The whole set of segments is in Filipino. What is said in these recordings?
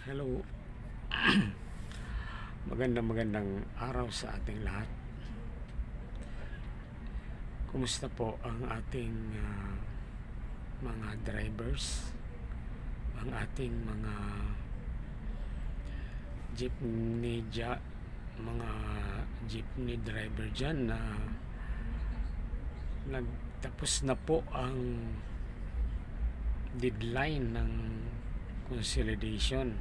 Hello. Magandang araw sa ating lahat. Kumusta po ang ating mga drivers, ang ating mga mga jeepney driver dyan na nagtapos na po ang deadline ng consolidation.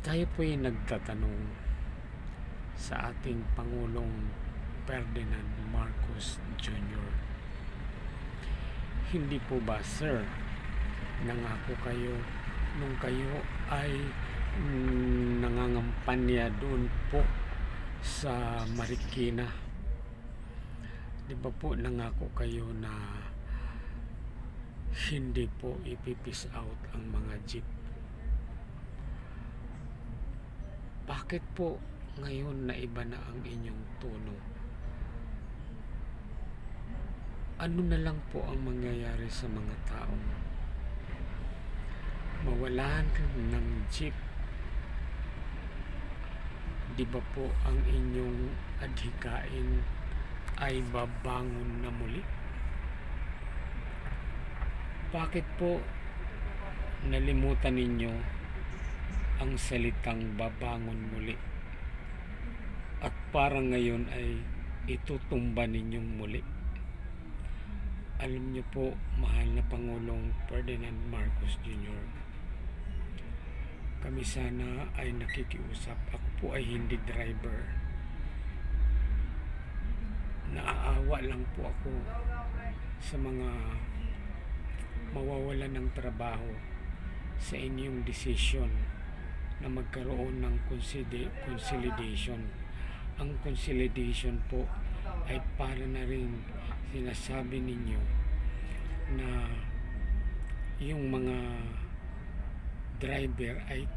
Tayo po ay nagtatanong sa ating Pangulong Ferdinand Marcos Jr. Hindi po ba, sir, nangako kayo nung kayo ay nangangampanya doon po sa Marikina? Di ba po nangako kayo na hindi po ipipis out ang mga jeep? Bakit po ngayon na iba na ang inyong tono? Ano na lang po ang mangyayari sa mga taong mawalan ng jeep? Di ba po ang inyong adhikain ay babangon na muli? Bakit po nalimutan ninyo ang salitang babangon muli at parang ngayon ay itutumba ninyong muli? Alam niyo po, mahal na Pangulong Ferdinand Marcos Jr., kami sana ay nakikiusap. Ako po ay hindi driver. Naaawa lang po ako sa mga mawawalan ng trabaho sa inyong desisyon na magkaroon ng consolidation. Ang consolidation po ay para na rin sinasabi ninyo na yung mga driver ay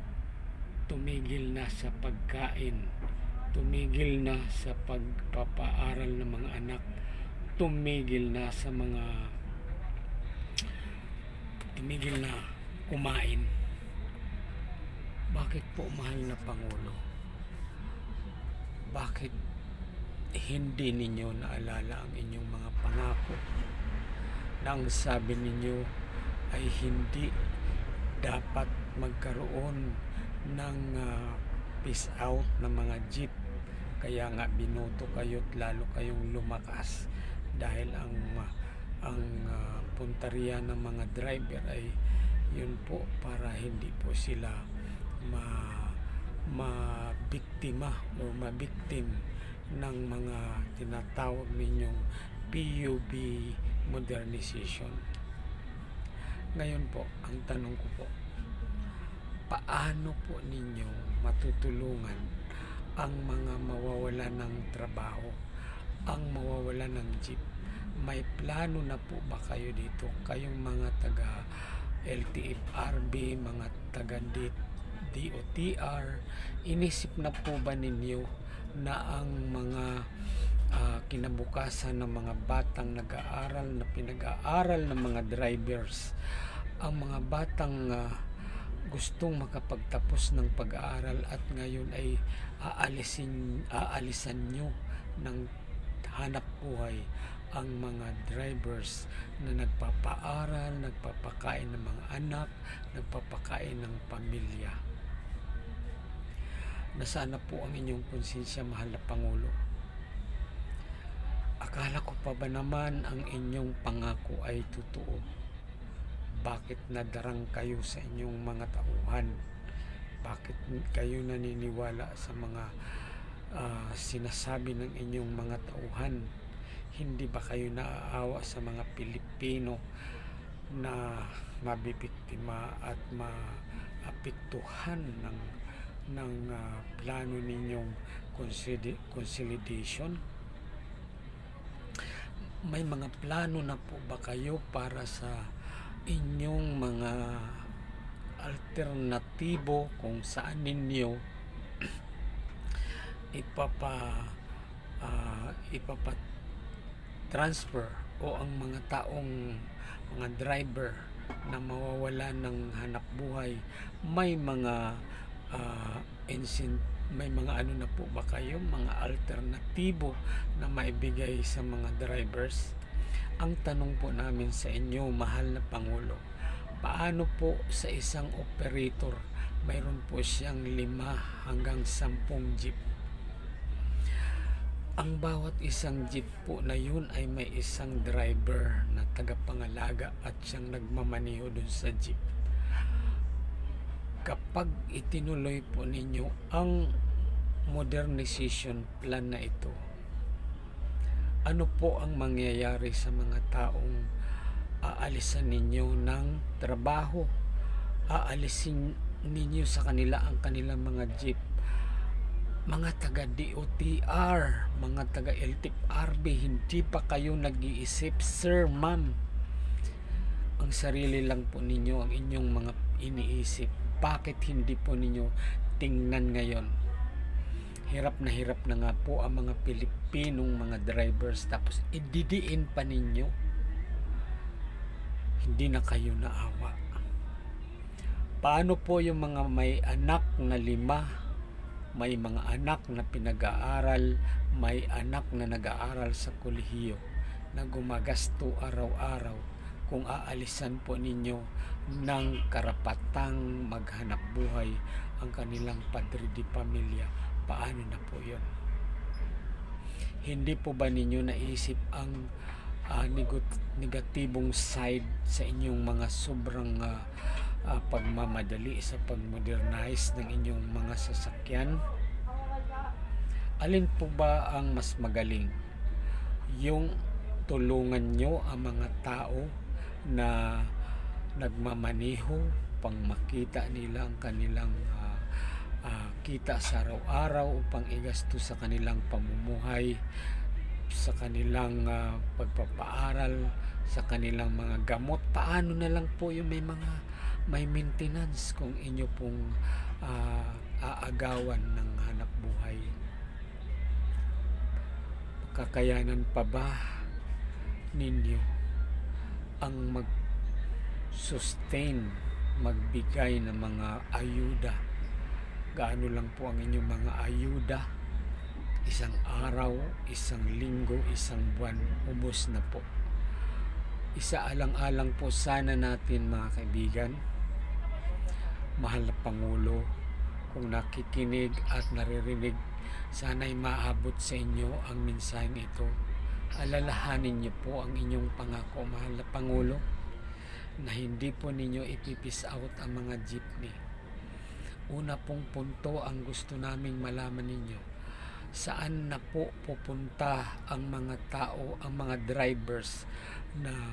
tumigil na sa pagkain, tumigil na sa pagpapaaral ng mga anak, tumigil na kumain. Bakit po, mahal na Pangulo? Bakit hindi ninyo naalala ang inyong mga pangako na ang sabi ninyo ay hindi dapat magkaroon ng peace out ng mga jeep? Kaya nga binoto kayo at lalo kayong lumakas dahil ang puntarya ng mga driver ay yun po, para hindi po sila mabiktima o mabiktim ng mga tinatawag ninyong PUB modernization. Ngayon po, ang tanong ko po, paano po ninyo matutulungan ang mga mawawalan ng trabaho, ang mawawalan ng jeep? May plano na po ba kayo dito? Kayong mga taga LTFRB, mga taga DOTR, inisip na po ba ninyo na ang mga kinabukasan ng mga batang nag-aaral na pinag-aaral ng mga drivers, ang mga batang gustong makapagtapos ng pag-aaral at ngayon ay aalisan nyo ng hanap buhay ang mga drivers na nagpapaaral, nagpapakain ng mga anak, nagpapakain ng pamilya? Nasaan na po ang inyong konsensya, mahal na Pangulo? Akala ko pa ba naman ang inyong pangako ay totoo? Bakit nadarang kayo sa inyong mga tauhan? Bakit kayo naniniwala sa mga sinasabi ng inyong mga tauhan? Hindi ba kayo naaawa sa mga Pilipino na mabibiktima at maapektuhan ng plano ninyong consolidation? May mga plano na po ba kayo para sa inyong mga alternatibo kung saan ninyo ipapa transfer o ang mga taong mga driver na mawawala ng hanap buhay, may mga may mga ano na po ba kayo, mga alternatibo na maibigay sa mga drivers? Ang tanong po namin sa inyo, mahal na Pangulo, paano po sa isang operator mayroon po siyang 5 hanggang 10 jeep? Ang bawat isang jeep po na yun ay may isang driver na tagapangalaga at siyang nagmamaneho dun sa jeep. Kapag itinuloy po ninyo ang modernization plan na ito, ano po ang mangyayari sa mga taong aalisan ninyo ng trabaho? Aalisin ninyo sa kanila ang kanilang mga jeep. Mga taga DOTR, mga taga LTFRB, hindi pa kayo nag-iisip, sir, ma'am. Ang sarili lang po ninyo ang inyong mga iniisip. Bakit hindi po ninyo tingnan ngayon? Hirap na nga po ang mga Pilipinong mga drivers, tapos ididiin pa ninyo. Hindi na kayo naawa. Paano po yung mga may anak na 5, may mga anak na pinag-aaral, may anak na nag-aaral sa kolehiyo, na gumagasto araw-araw, kung aalisan po ninyo ng karapatang maghanap buhay ang kanilang padre di pamilya, paano na po yun? Hindi po ba ninyo naisip ang negatibong side sa inyong mga sobrang pagmamadali sa pag-modernize ng inyong mga sasakyan? Alin po ba ang mas magaling? Yung tulungan nyo ang mga tao na nagmamaneho pang makita nila ang kanilang kita sa araw-araw upang igasto sa kanilang pamumuhay, sa kanilang pagpapaaral, sa kanilang mga gamot. Paano na lang po yung may maintenance kung inyo pong aagawan ng hanap buhay? Kakayanan pa ba ninyo ang mag-sustain, magbigay ng mga ayuda? Gaano lang po ang inyong mga ayuda? Isang araw, isang linggo, isang buwan, ubos na po. Isaalang-alang po sana natin, mga kaibigan, mahal na Pangulo, kung nakikinig at naririnig, sana'y maabot sa inyo ang mensahe ito. Alalahanin niyo po ang inyong pangako, mahal na Pangulo, na hindi po ninyo ipipis out ang mga jeepney. Una pong punto ang gusto naming malaman ninyo, saan na po pupunta ang mga tao, ang mga drivers na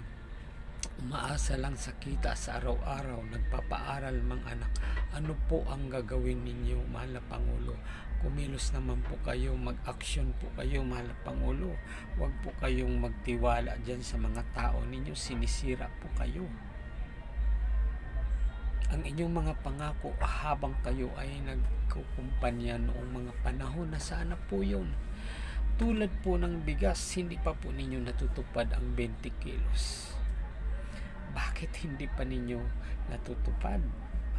umaasa lang sa kita sa araw-araw, nagpapaaral mga anak. Ano po ang gagawin ninyo, mahal na Pangulo? Kumilos naman po kayo, mag-action po kayo, mahal na Pangulo. Huwag po kayong magtiwala dyan sa mga tao ninyo, sinisira po kayo. Ang inyong mga pangako habang kayo ay nagkukumpanya noong mga panahon, na sana po yun. Tulad po ng bigas, hindi pa po ninyo natutupad ang 20 kilos. Bakit hindi pa ninyo natutupad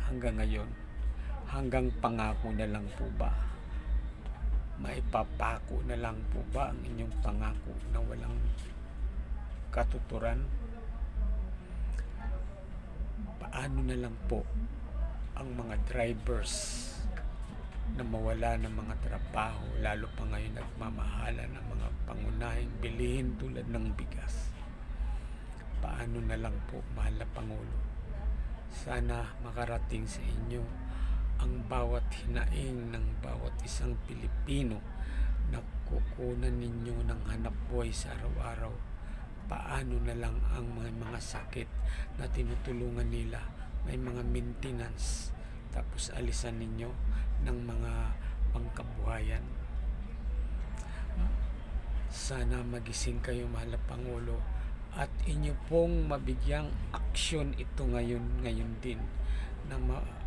hanggang ngayon? Hanggang pangako na lang po ba? Maipapako na lang po ba ang inyong pangako na walang katuturan? Paano na lang po ang mga drivers na mawala ng mga trabaho, lalo pa ngayon nagmamahala ng mga pangunahing bilihin tulad ng bigas? Paano na lang po, mahal na Pangulo? Sana makarating sa inyo ang bawat hinaing ng bawat isang Pilipino na kukunan ninyo ng hanap buhay sa araw-araw. Paano na lang ang mga sakit na tinutulungan nila, may mga maintenance, tapos alisan ninyo ng mga pangkabuhayan. Sana magising kayo, mahal na Pangulo, at inyo pong mabigyang aksyon ito ngayon din, na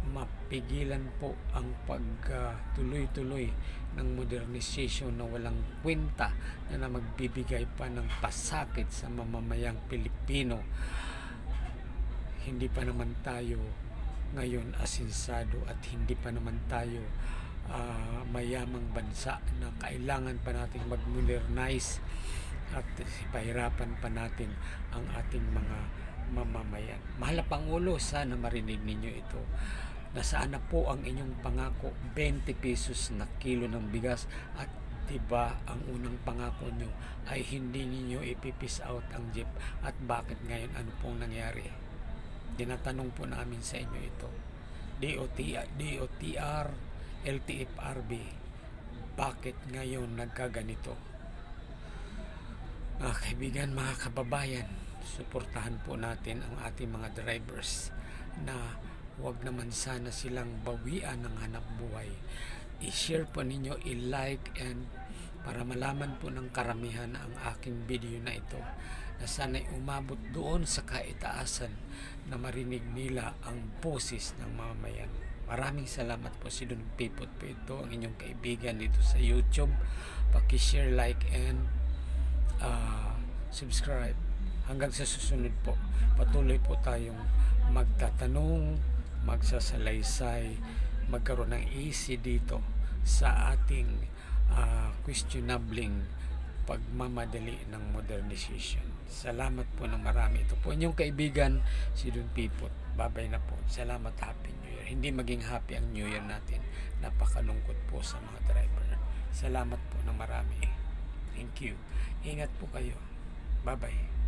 mapigilan po ang pagtuloy-tuloy ng modernization na walang kwenta na magbibigay pa ng pasakit sa mamamayang Pilipino. Hindi pa naman tayo ngayon asinsado at hindi pa naman tayo mayamang bansa na kailangan pa nating mag-modernize at pahirapan pa natin ang ating mga mamamayan. Mahal na Pangulo, sana marinig ninyo ito. Nasaan na po ang inyong pangako, 20 pesos na kilo ng bigas, at diba ang unang pangako nyo ay hindi ninyo ipipis out ang jeep, at bakit ngayon, ano pong nangyari? Tinatanong po namin sa inyo ito. DOTR, LTFRB, bakit ngayon nagkaganito? Mga kaibigan, mga kababayan, suportahan po natin ang ating mga drivers na huwag naman sana silang bawian ng hanap buhay. I-share po ninyo, i-like, and para malaman po ng karamihan ang aking video na ito, na sana'y umabot doon sa kaitaasan na marinig nila ang boses ng mamamayan. Maraming salamat po. Si Don Pipot po ito, ang inyong kaibigan dito sa YouTube. Paki-share, like, and subscribe. Hanggang sa susunod po, patuloy po tayong magtatanong, magsasalaysay, magkaroon ng easy dito sa ating questionabling pagmamadali ng modernization. Salamat po ng marami. Ito po inyong kaibigan, si Don Pipot. Babay na po. Salamat, Happy New Year. Hindi maging happy ang New Year natin. Napakalungkot po sa mga driver. Salamat po ng marami. Thank you. Ingat po kayo. Bye-bye.